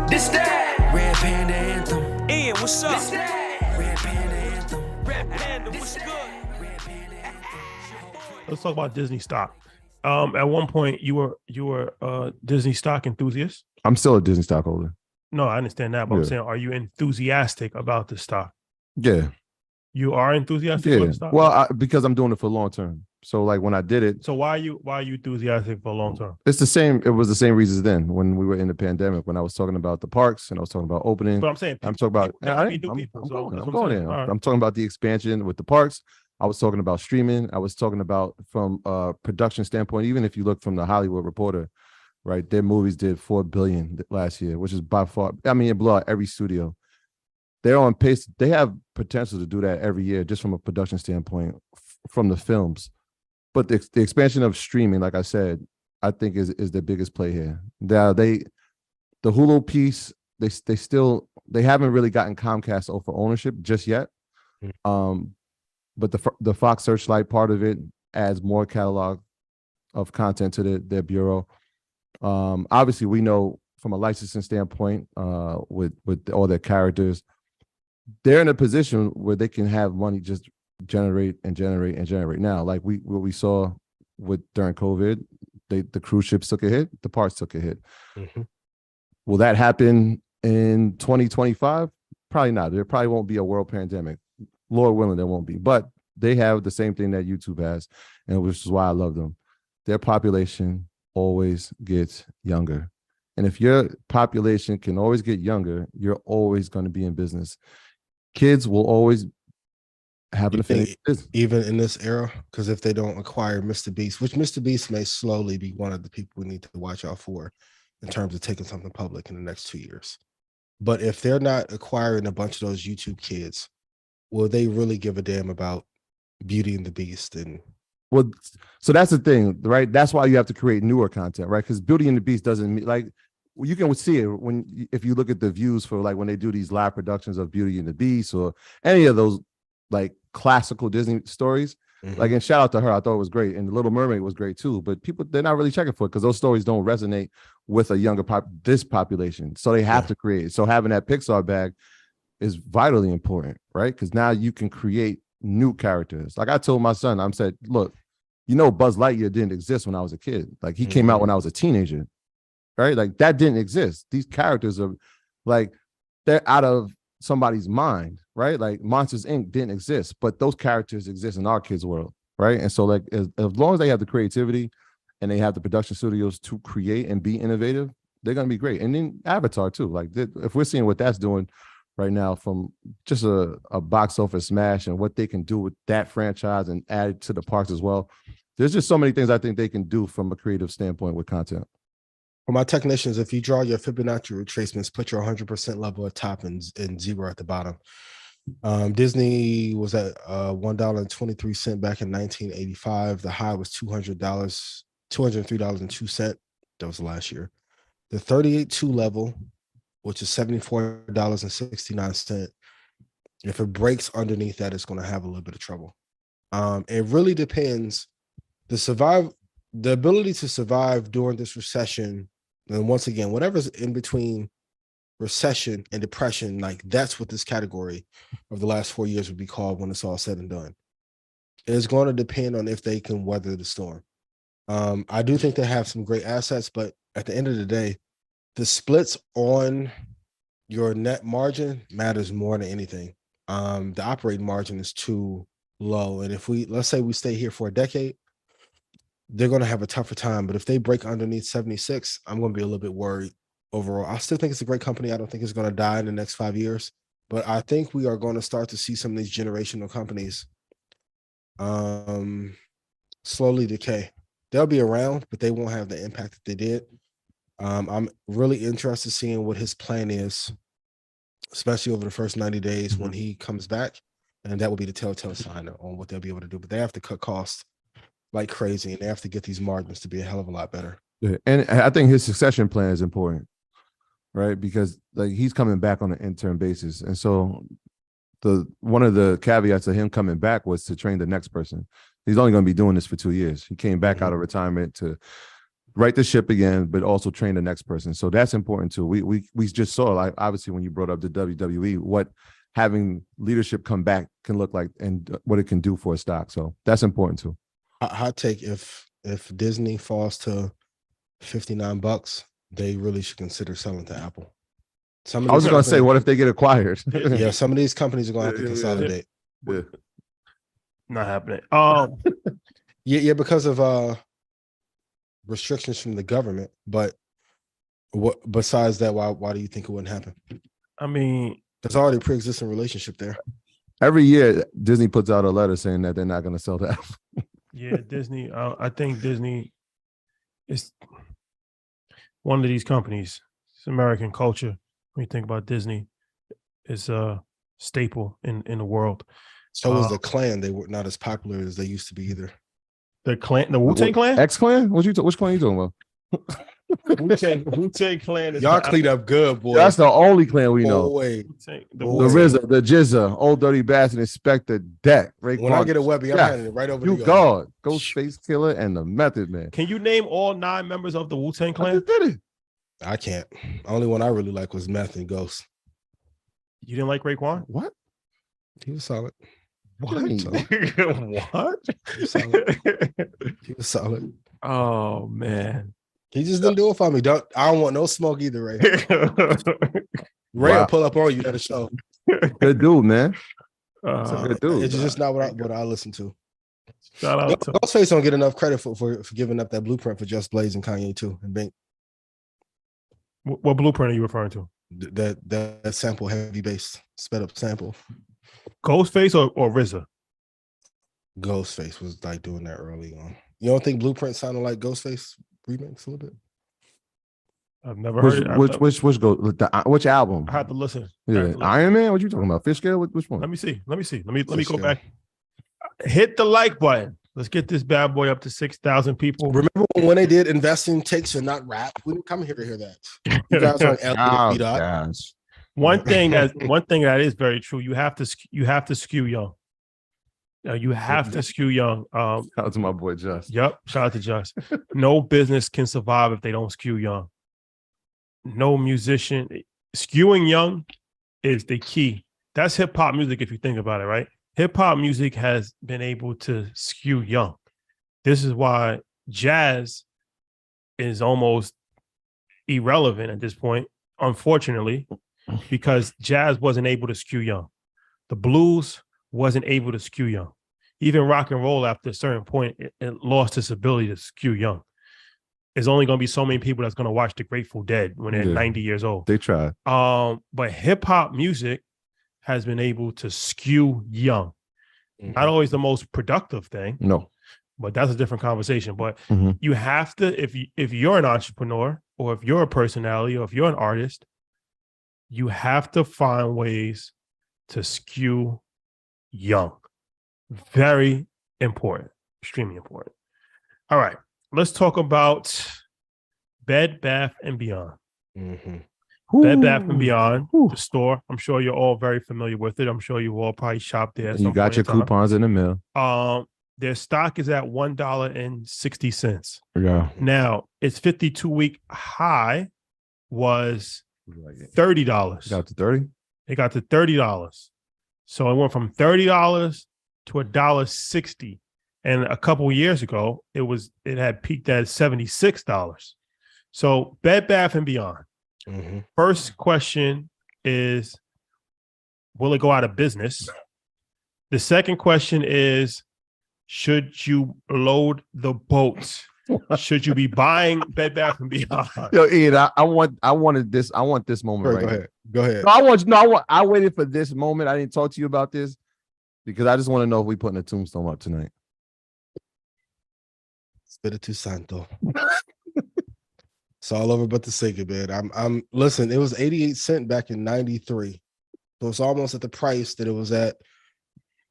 This that Red Panda Anthem. Ian, what's up? This that Red Panda Anthem. Red Panda, what's good? Red Panda Anthem. Let's talk about Disney stock. At one point, you were a Disney stock enthusiast. I'm still a Disney stockholder. No, I understand that, but I'm Yeah. saying, are you enthusiastic about the stock? Yeah. You are enthusiastic Yeah. about the stock? Well, because I'm doing it for long term. So like when I did it, So why are you enthusiastic for long term? it's the same. It was the same reasons then when we were in the pandemic, when I was talking about the parks and I was talking about opening. But I'm saying I'm talking about. I'm going in. I'm talking about the expansion with the parks. I was talking about streaming. I was talking about from a production standpoint. Even if you look from the Hollywood Reporter, right, their movies did $4 billion last year, which is by far. I mean, it blew out every studio. They're on pace. They have potential to do that every year, just from a production standpoint, from the films. But the expansion of streaming, like I said, I think is the biggest play here. The Hulu piece, they haven't really gotten Comcast over ownership just yet. But the Fox Searchlight part of it adds more catalog of content to their bureau. Obviously, we know from a licensing standpoint, with all their characters, they're in a position where they can have money just generate now. Like what we saw during COVID, the cruise ships took a hit, the parks took a hit. Mm-hmm. Will that happen in 2025? Probably not. There probably won't be a world pandemic. Lord willing, there won't be. But they have the same thing that YouTube has, and which is why I love them. Their population always gets younger. And if your population can always get younger, you're always going to be in business. Kids will always have an affinity for business. Even in this era, because if they don't acquire Mr. Beast, which Mr. Beast may slowly be one of the people we need to watch out for in terms of taking something public in the next 2 years. But if they're not acquiring a bunch of those YouTube kids, will they really give a damn about Beauty and the Beast? And well, so that's the thing, right? That's why you have to create newer content, right? Because Beauty and the Beast doesn't mean like you can see it if you look at the views for like when they do these live productions of Beauty and the Beast or any of those like classical Disney stories. mm-hmm. Like, and shout out to her, I thought it was great, and The Little Mermaid was great too. But people, they're not really checking for it because those stories don't resonate with a younger this population, so they have to create it. So having that Pixar bag is vitally important, right? Because now you can create new characters. Like I told my son, I said, look, Buzz Lightyear didn't exist when I was a kid. Like he came out when I was a teenager, right? Like that didn't exist. These characters are like, they're out of somebody's mind, right? Like Monsters Inc. didn't exist, but those characters exist in our kids' world, right? And so like as long as they have the creativity and they have the production studios to create and be innovative, they're going to be great. And then Avatar too. Like if we're seeing what that's doing right now from just a box office smash and what they can do with that franchise and add it to the parks as well. There's just so many things I think they can do from a creative standpoint with content. for my technicians, if you draw your Fibonacci retracements, put your 100% level at top and 0 at the bottom. Disney was at $1.23 back in 1985. The high was $203.02. That was last year. The 38.2 level, which is $74.69. If it breaks underneath that, it's going to have a little bit of trouble. It really depends. The ability to survive during this recession, and once again, whatever's in between recession and depression, like that's what this category of the last 4 years would be called when it's all said and done. It's going to depend on if they can weather the storm. I do think they have some great assets, but at the end of the day, the splits on your net margin matters more than anything. The operating margin is too low. And if let's say we stay here for a decade, they're going to have a tougher time. But if they break underneath 76, I'm going to be a little bit worried overall. I still think it's a great company. I don't think it's going to die in the next 5 years. But I think we are going to start to see some of these generational companies slowly decay. They'll be around, but they won't have the impact that they did. I'm really interested in seeing what his plan is, especially over the first 90 days when he comes back. And that will be the telltale sign on what they'll be able to do. But they have to cut costs like crazy, and they have to get these margins to be a hell of a lot better. Yeah. And I think his succession plan is important, right? Because like he's coming back on an interim basis. And so one of the caveats of him coming back was to train the next person. He's only going to be doing this for 2 years. He came back out of retirement to right the ship again, but also train the next person. So that's important too. We just saw, like, obviously when you brought up the WWE, what having leadership come back can look like and what it can do for a stock. So that's important too. Hot take: if Disney falls to $59, they really should consider selling to Apple. I was going to say, what if they get acquired? Yeah, some of these companies are going to have to consolidate. Yeah. Not happening. Yeah, because of restrictions from the government. But what besides that, why do you think it wouldn't happen? I mean, there's already a pre-existing relationship there. Every year, Disney puts out a letter saying that they're not going to sell to Apple. Yeah, Disney. I think Disney is one of these companies. It's American culture. When you think about Disney, it's a staple in the world. So was the Clan. They were not as popular as they used to be either. The Clan, the Wu-Tang Clan? X-Clan? Which clan are you talking about? Wu-Tang Clan is y'all cleaned up good, boy. That's the only clan we know. Wait. The RZA, the Jizza, Old Dirty Bastard, Inspector Deck. When I get a Webby, I'm handing it right over to you. God, Ghostface Killer, and the Method Man. Can you name all 9 members of the Wu-Tang Clan? I just did it. I can't. Only one I really like was Meth and Ghost. You didn't like Raekwon? What? He was solid. What? What? He was solid. He was solid. Oh man. He just didn't do it for me. I don't want no smoke either, Ray. Ray will pull up on you at a show. Good dude, man. Good dude. It's just not what I listen to. Shout out to Ghostface don't get enough credit for giving up that blueprint for Just Blaze and Kanye too, and Bink. What blueprint are you referring to? That sample heavy bass, sped up sample. Ghostface or RZA? Ghostface was like doing that early on. You don't think Blueprint sounded like Ghostface remix a little bit? I've never heard it. Which album? I had to listen. Yeah, Iron Man. What you talking about? Fish Scale? Which one? Let me see. Let me go back. Hit the like button. Let's get this bad boy up to 6,000 people. Remember when they did Investing Takes and Not Rap? We didn't come here to hear that. You guys are on One thing that is very true. You have to skew young. You have to skew young. Shout out to my boy Just. Yep. Shout out to Just. No business can survive if they don't skew young. No musician. Skewing young is the key. That's hip hop music if you think about it, right? Hip hop music has been able to skew young. This is why jazz is almost irrelevant at this point, unfortunately, because jazz wasn't able to skew young. The blues wasn't able to skew young. Even rock and roll, after a certain point, it lost its ability to skew young. There's only going to be so many people that's going to watch the Grateful Dead when they're 90 years old. They tried. But hip hop music has been able to skew young. Mm-hmm. Not always the most productive thing. No. But that's a different conversation. But you have to, if you're an entrepreneur or if you're a personality or if you're an artist, you have to find ways to skew young. Very important. Extremely important. All right. Let's talk about Bed Bath & Beyond. Bed Bath & Beyond, the store. I'm sure you're all very familiar with it. I'm sure you all probably shopped there. You got your coupons in the mail. Their stock is at $1.60. Yeah. Now, its 52-week high was $30. Got to 30? It got to $30. So it went from $30 to $1.60. And a couple of years ago, it had peaked at $76. So Bed Bath & Beyond. First question is, will it go out of business? The second question is, should you load the boat? Should you be buying Bed Bath & Beyond? Yo, Ian, I want this moment right. Go ahead. I waited for this moment. I didn't talk to you about this because I just want to know if we putting a tombstone up tonight. Spiritu Santo. It's all over but the sake of it. I'm listen, it was 88 cents back in 93. So it's almost at the price that it was at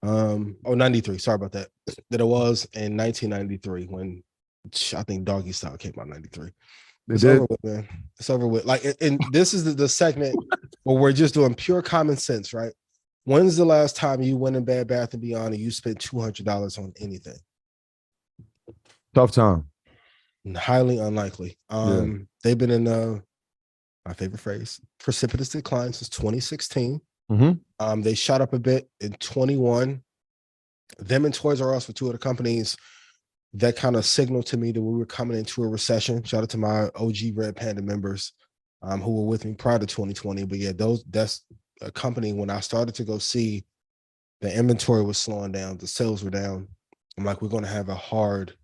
93. Sorry about that. That it was in 1993 when I think Doggy Style came out in 93. It's over with, man. It's over with. Like, and this is the segment where we're just doing pure common sense, right? When's the last time you went in Bed Bath & Beyond and you spent $200 on anything? Tough time. Highly unlikely. They've been in my favorite phrase, precipitous decline since 2016. They shot up a bit in 21. Them and Toys R Us were two of the companies that kind of signaled to me that we were coming into a recession. Shout out to my OG Red Panda members who were with me prior to 2020. But yeah, that's a company when I started to go see the inventory was slowing down, the sales were down. I'm like, we're going to have a hard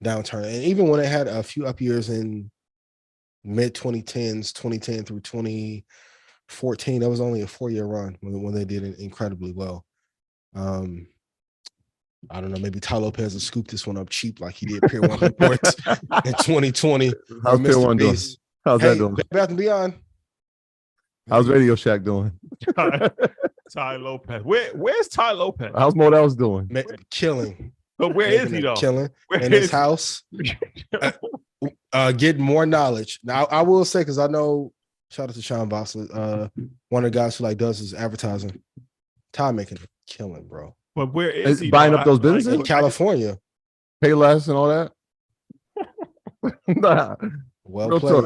downturn. And even when they had a few up years in mid 2010s, 2010 through 2014, that was only a 4-year run when they did incredibly well. I don't know, maybe Ty Lopez will scoop this one up cheap like he did Pier 1 Imports in 2020. How's Pier 1 doing? How's that doing? Bed Bath and Beyond. How's Radio Shack doing? Ty Lopez. Where's Ty Lopez? How's Modell's doing? Killing. But where is he though? Killing in his house. Get more knowledge. Now I will say, because I know, shout out to Sean Bossler, one of the guys who like does his advertising. Ty making a killing, bro. But where is he buying up those businesses in California? Pay less and all that. Nah. Well played.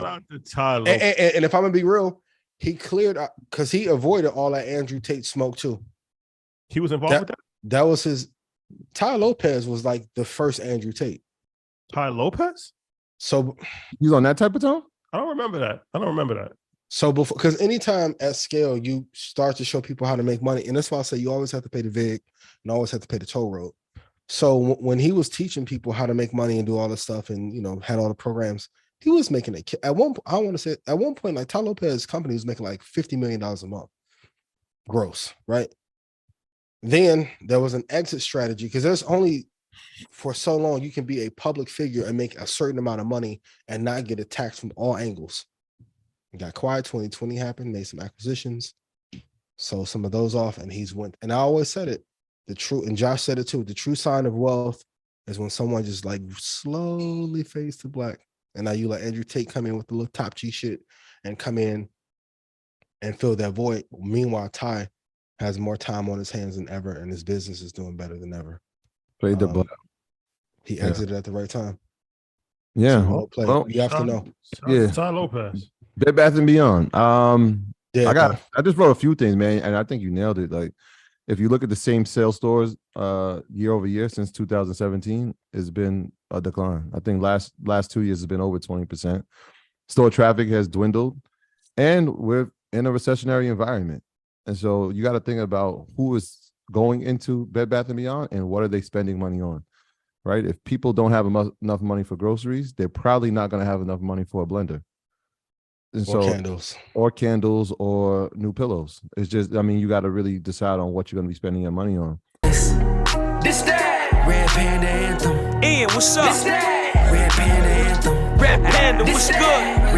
And if I'm gonna be real, he cleared up because he avoided all that Andrew Tate smoke too. He was involved with that? That was his. Ty Lopez was like the first Andrew Tate. Ty Lopez? So he's on that type of tone? I don't remember that. So before, because anytime at scale you start to show people how to make money, and that's why I say you always have to pay the VIG and always have to pay the toll road. So when he was teaching people how to make money and do all this stuff, and had all the programs, he was making it at one. I want to say at one point, like Ty Lopez's company was making like $50 million a month, gross, right? Then there was an exit strategy because there's only for so long you can be a public figure and make a certain amount of money and not get attacked from all angles. It got quiet. 2020 happened, made some acquisitions, sold some of those off, and he's went. And I always said it, and Josh said it too, the true sign of wealth is when someone just like slowly fades to black. And now you let Andrew Tate come in with the little top G shit and come in and fill that void. Meanwhile, Ty has more time on his hands than ever, and his business is doing better than ever. Played the butt. He exited at the right time. Yeah. Well, you have to know. Yeah. Ty Lopez. Bed Bath and Beyond. Yeah, I just wrote a few things, man, and I think you nailed it. Like, if you look at the same sales stores year over year since 2017, it's been a decline. I think last 2 years has been over 20%. Store traffic has dwindled, and we're in a recessionary environment. And so you got to think about who is going into Bed Bath and Beyond and what are they spending money on, right? If people don't have enough money for groceries, they're probably not going to have enough money for a blender. And candles or new pillows. It's just, I mean, you got to really decide on what you're going to be spending your money on. This that Red Panda Anthem. Ian, what's up? This that Red Panda Anthem. Red Panda, what's good?